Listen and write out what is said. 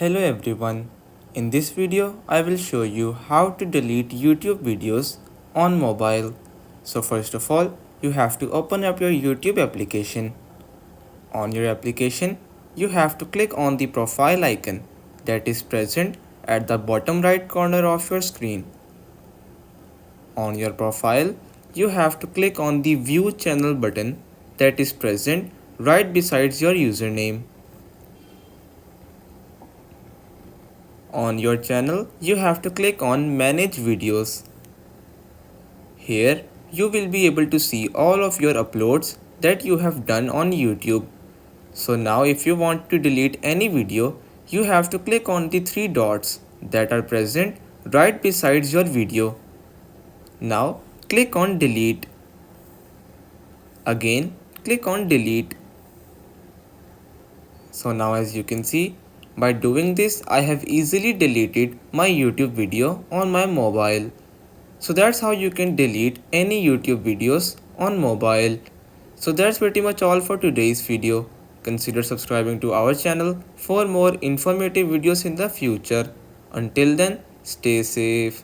Hello everyone. In this video, I will show you how to delete YouTube videos on mobile. So first of all, you have to open up your YouTube application. On your application, you have to click on the profile icon that is present at the bottom right corner of your screen. On your profile, you have to click on the View Channel button that is present right beside your username. On your channel, you have to click on Manage Videos. Here, you will be able to see all of your uploads that you have done on YouTube. So now if you want to delete any video, you have to click on the three dots that are present right beside your video. Now click on Delete. Again, click on Delete. So now as you can see, by doing this, I have easily deleted my YouTube video on my mobile. So that's how you can delete any YouTube videos on mobile. So that's pretty much all for today's video. Consider subscribing to our channel for more informative videos in the future. Until then, stay safe.